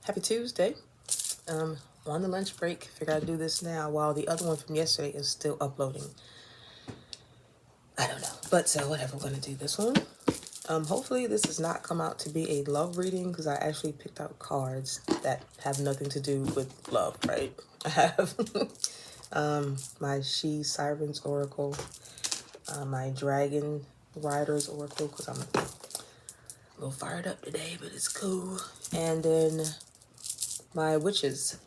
Happy Tuesday. On the lunch break. Figure I'd do this now while the other one from yesterday is still uploading. I don't know. But so whatever, we're going to do this one. Hopefully this does not come out to be a love reading because I actually picked out cards that have nothing to do with love, right? I have my She Sirens Oracle, my Dragon Riders Oracle because I'm a little fired up today, but it's cool. And then my Witches,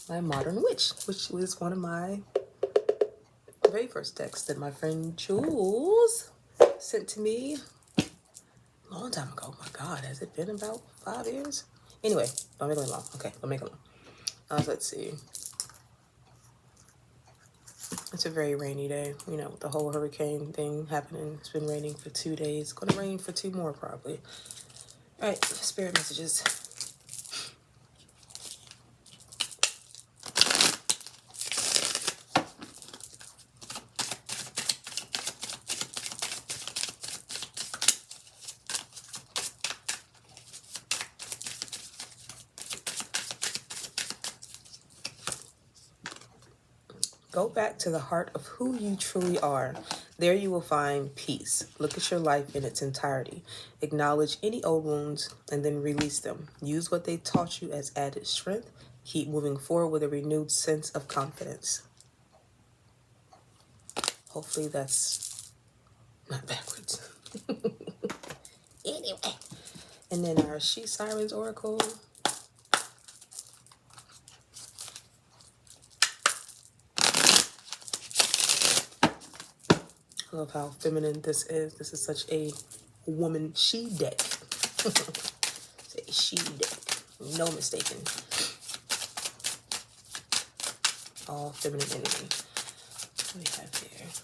my Modern Witch, which was one of my very first decks that my friend Jules sent to me a long time ago. Oh my God, has it been about 5 years? Anyway, don't make it long. Okay, don't make it long. Let's see. It's a very rainy day. You know, with the whole hurricane thing happening. It's been raining for 2 days. It's going to rain for 2 more probably. All right, spirit messages. Go back to the heart of who you truly are. There you will find peace. Look at your life in its entirety. Acknowledge any old wounds and then release them. Use what they taught you as added strength. Keep moving forward with a renewed sense of confidence. Hopefully that's not backwards. Anyway. And then our She Sirens Oracle. I love how feminine this is. This is such a woman she deck. It's a she deck. No mistaken. All feminine energy. What do we have here? It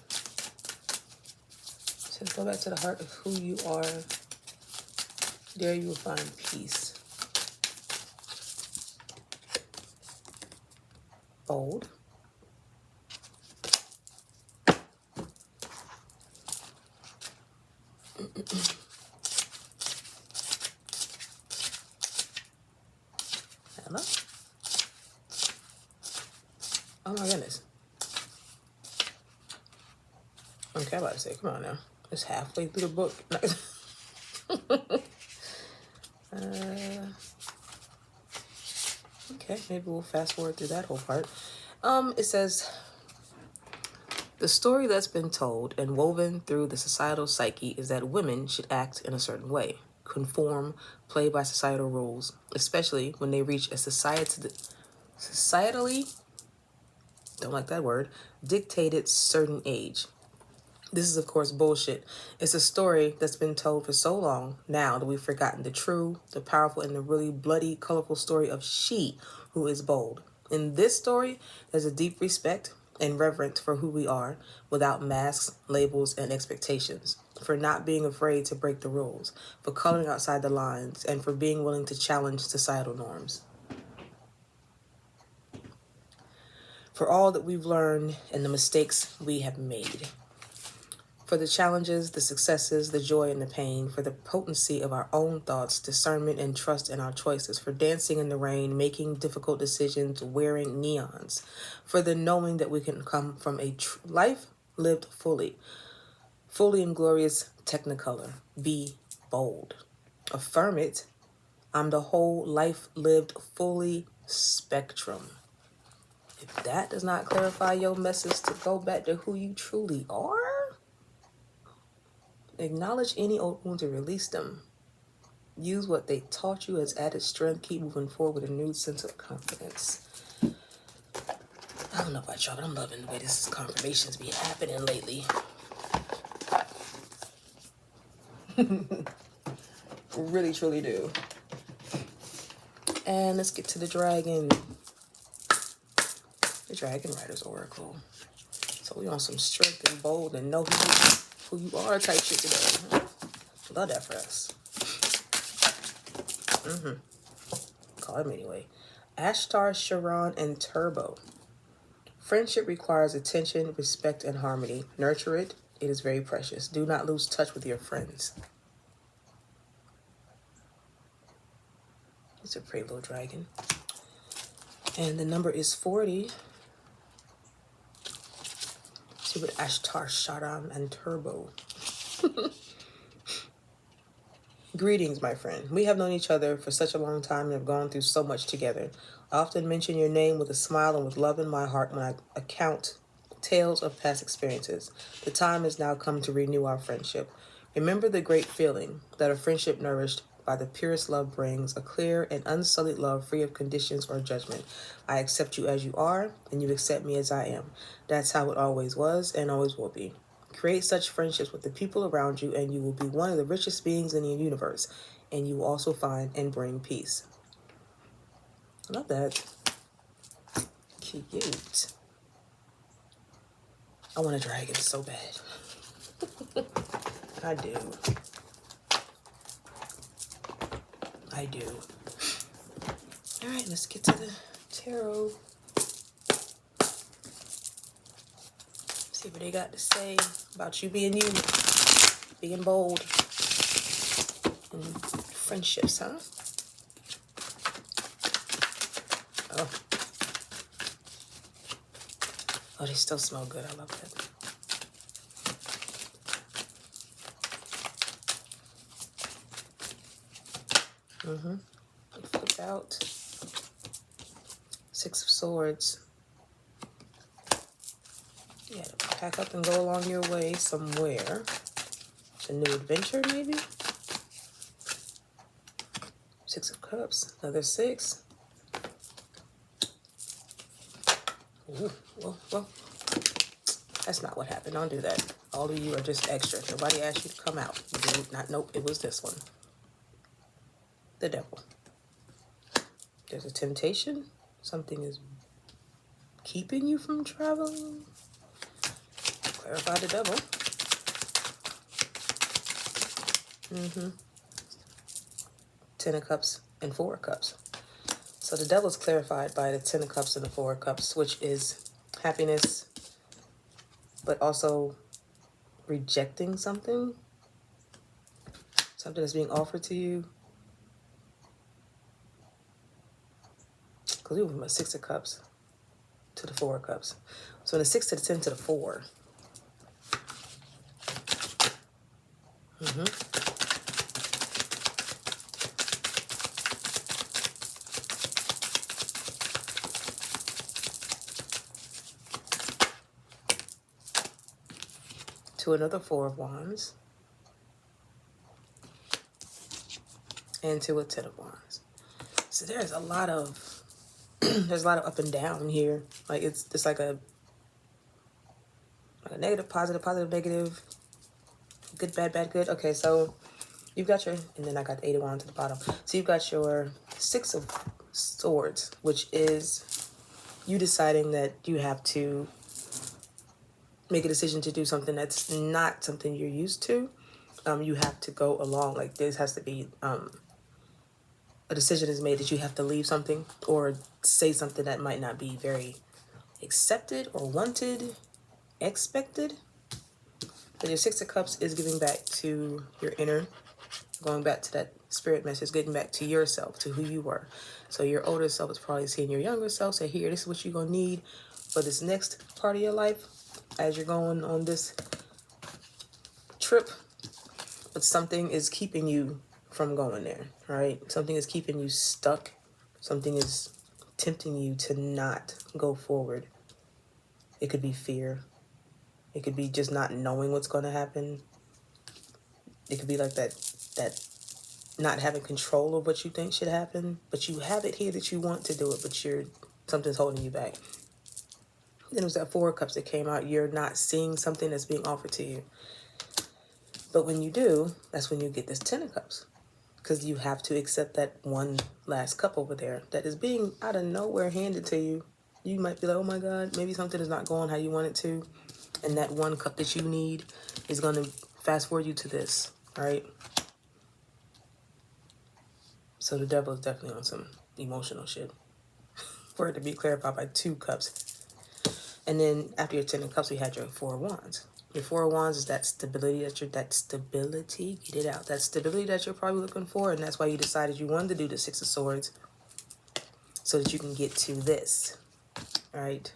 says go back to the heart of who you are. There you will find peace. Bold. Hello? Oh my goodness. Okay, I'm about to say, come on now. It's halfway through the book. Okay, maybe we'll fast forward through that whole part. It says, the story that's been told and woven through the societal psyche is that women should act in a certain way, conform, play by societal rules, especially when they reach a societally, don't like that word, dictated certain age. This is, of course, bullshit. It's a story that's been told for so long now that we've forgotten the true, the powerful, and the really bloody, colorful story of she who is bold. In this story, there's a deep respect and reverence for who we are without masks, labels, and expectations, for not being afraid to break the rules, for coloring outside the lines, and for being willing to challenge societal norms. For all that we've learned and the mistakes we have made. For the challenges, the successes, the joy, and the pain, for the potency of our own thoughts, discernment, and trust in our choices, for dancing in the rain, making difficult decisions, wearing neons, for the knowing that we can come from a life lived fully in glorious technicolor. Be bold. Affirm it. I'm the whole life lived fully spectrum. If that does not clarify your message to go back to who you truly are, acknowledge any old wounds and release them. Use what they taught you as added strength. Keep moving forward with a new sense of confidence. I don't know about y'all, but I'm loving the way this confirmations be happening lately. Really, truly do. And let's get to the dragon. The Dragon Riders Oracle. So we on some strength and bold and know who you are type shit today. Love that for us. Call him anyway. Ashtar, Sharon, and Turbo. Friendship requires attention, respect, and harmony. Nurture it. It is very precious. Do not lose touch with your friends. It's a pretty little dragon. And the number is 40. See what Ashtar, Sharam, and Turbo. Greetings, my friend. We have known each other for such a long time and have gone through so much together. I often mention your name with a smile and with love in my heart when I account tales of past experiences. The time has now come to renew our friendship. Remember the great feeling that a friendship nourished by the purest love brings, a clear and unsullied love free of conditions or judgment. I accept you as you are, and you accept me as I am. That's how it always was and always will be. Create such friendships with the people around you, and you will be one of the richest beings in the universe, and you will also find and bring peace. I love that. Cute. I want a dragon so bad. I do. I do. All right, let's get to the tarot. See what they got to say about you, being bold, and friendships, huh? Oh, they still smell good. I love that. Flip out. 6 of Swords. Yeah, pack up and go along your way somewhere. A new adventure, maybe? 6 of Cups. Another 6. Ooh, whoa. That's not what happened. Don't do that. All of you are just extra. Nobody asked you to come out. Nope, it was this one. The Devil. There's a temptation. Something is keeping you from traveling. Clarify the Devil. 10 of Cups and 4 of Cups. So the Devil's clarified by the 10 of Cups and the 4 of Cups, which is happiness, but also rejecting something. Something that's being offered to you. Because we went from a 6 of Cups to the 4 of Cups. So in the 6 to the 10 to the 4. To another 4 of Wands. And to a 10 of Wands. So there's a lot of there's a lot of up and down here. Like it's like a negative, positive, negative, good, bad, bad, good. Okay, so you've got your, and then I got the 8 of Wands at the bottom. So you've got your 6 of Swords, which is you deciding that you have to make a decision to do something that's not something you're used to. You have to go along. Like this has to be a decision is made that you have to leave something or say something that might not be very accepted or wanted, expected. But your 6 of Cups is giving back to your inner, going back to that spirit message, getting back to yourself, to who you were. So your older self is probably seeing your younger self say, here, this is what you're going to need for this next part of your life as you're going on this trip. But something is keeping you from going there, right? Something is keeping you stuck. Something is tempting you to not go forward. It could be fear. It could be just not knowing what's going to happen. It could be like that not having control of what you think should happen, but you have it here that you want to do it, but something's holding you back. Then it was that 4 of Cups that came out. You're not seeing something that's being offered to you. But when you do, that's when you get this 10 of Cups. Because you have to accept that one last cup over there that is being out of nowhere handed to you. You might be like, oh my God, maybe something is not going how you want it to. And that one cup that you need is going to fast forward you to this, right? So the Devil is definitely on some emotional shit. For it to be clarified by 2 cups. And then after your 10 of Cups, we had your 4 of Wands. Your Four of Wands is that stability get it out. That stability that you're probably looking for, and that's why you decided you wanted to do the Six of Swords, so that you can get to this, right?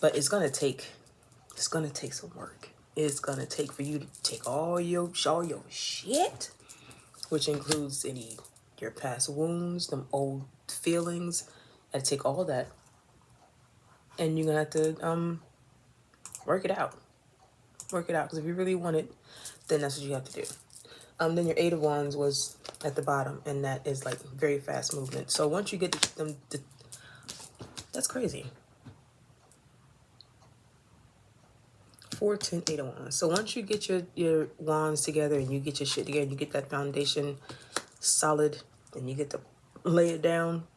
But it's gonna take some work. It's gonna take for you to take all your shit, which includes your past wounds, them old feelings, and take all that, and you're gonna have to work it out. Work it out, because if you really want it, then that's what you have to do. Then your Eight of Wands was at the bottom, and that is like very fast movement. So once you get them, that's crazy. 4, 10, 8 of Wands. So once you get your wands together and you get your shit together, and you get that foundation solid, and you get to lay it down,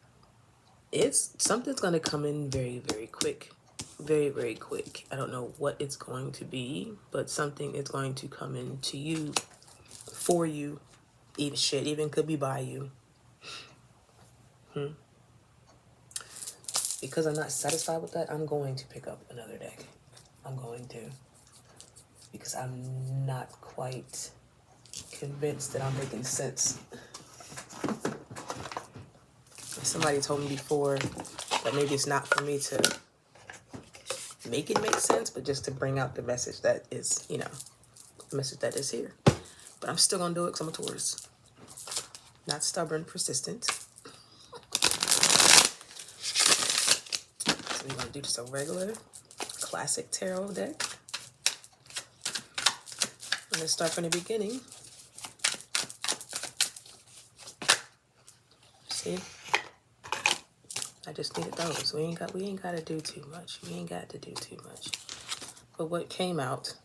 something's gonna come in very, very quick. Very, very quick. I don't know what it's going to be, but something is going to come in to you, for you, even could be by you. Because I'm not satisfied with that, I'm going to pick up another deck. I'm going to. Because I'm not quite convinced that I'm making sense. Somebody told me before that maybe it's not for me to make it make sense, but just to bring out the message that is, the message that is here. But I'm still gonna do it because I'm a Taurus. Not stubborn, persistent. So we're gonna do just a regular classic tarot deck. I'm gonna start from the beginning. See? I just needed those. We ain't got to do too much. We ain't got to do too much. But what came out,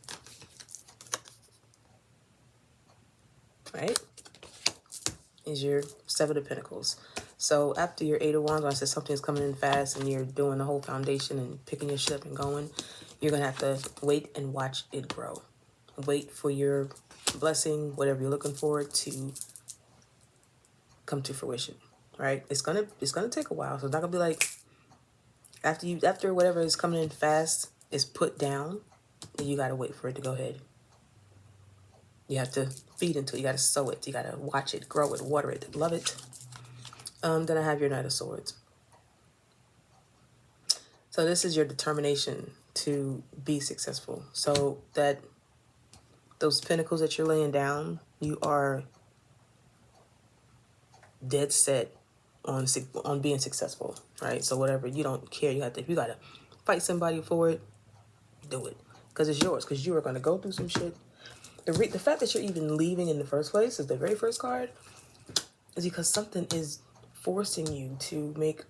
right, is your Seven of Pentacles. So after your Eight of Wands, when I said something's coming in fast and you're doing the whole foundation and picking your shit up and going, you're going to have to wait and watch it grow. Wait for your blessing, whatever you're looking for, to come to fruition, right? It's gonna take a while. So it's not gonna be like after whatever is coming in fast is put down, you gotta wait for it to go ahead. You have to feed into it. You gotta sow it. You gotta watch it, grow it, water it, love it. Then I have your Knight of Swords. So this is your determination to be successful. So that those pentacles that you're laying down, you are dead set on being successful, right? So whatever, you don't care. If you gotta fight somebody for it, do it, because it's yours. Because you are gonna go through some shit. The fact that you're even leaving in the first place is the very first card, is because something is forcing you to make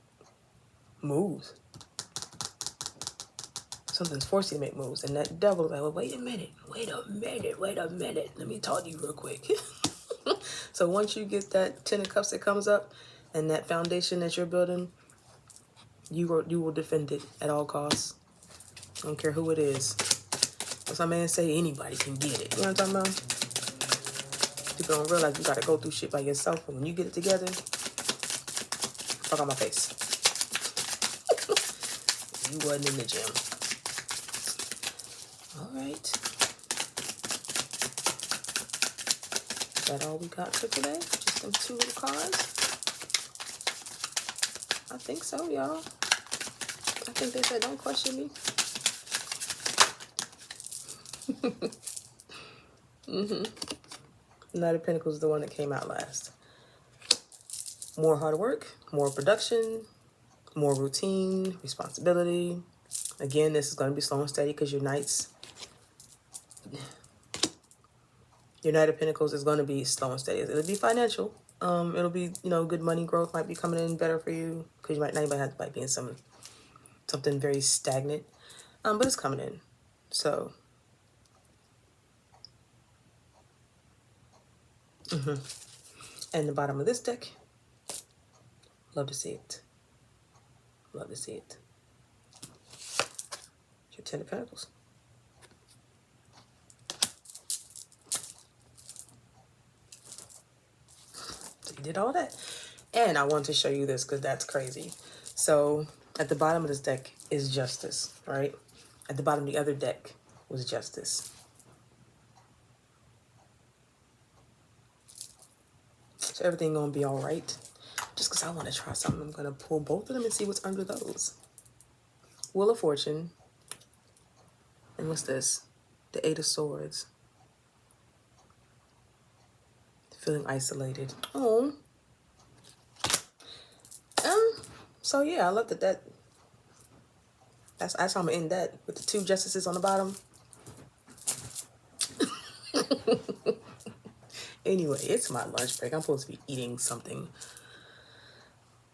moves. Something's forcing you to make moves, and that devil is like, well, wait a minute. Let me talk to you real quick. So once you get that Ten of Cups that comes up, and that foundation that you're building, you will defend it at all costs. I don't care who it is. As my man say, anybody can get it. You know what I'm talking about? People don't realize you gotta go through shit by yourself, and when you get it together, fuck on my face. You wasn't in the gym. All right. Is that all we got for today? Just them two little cards? I think so, y'all. I think they said don't question me. Knight of Pentacles is the one that came out last. More hard work, more production, more routine, responsibility. Again, this is going to be slow and steady because your Knight of Pentacles is going to be slow and steady. It'll be financial. It'll be, good money growth might be coming in better for you, because you might not even have to be in something very stagnant. But it's coming in. So and the bottom of this deck, love to see it. Love to see it. Your Ten of Pentacles. So you did all that. And I want to show you this because that's crazy. So at the bottom of this deck is Justice, right? At the bottom of the other deck was justice. So everything gonna be all right. Just because I want to try something, I'm gonna pull both of them and see what's under those. Wheel of Fortune. And what's this? The Eight of Swords. Feeling isolated. Oh. So yeah, I love that. That's how I'm gonna end that with the two justices on the bottom. Anyway, it's my lunch break. I'm supposed to be eating something.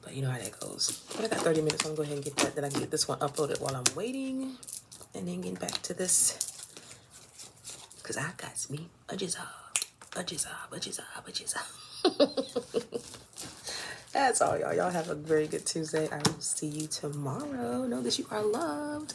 But you know how that goes. But I got 30 minutes, so I'm gonna go ahead and get that. Then I can get this one uploaded while I'm waiting. And then get back to this. Cause I got me a job. That's all, y'all. Y'all have a very good Tuesday. I will see you tomorrow. Know that you are loved.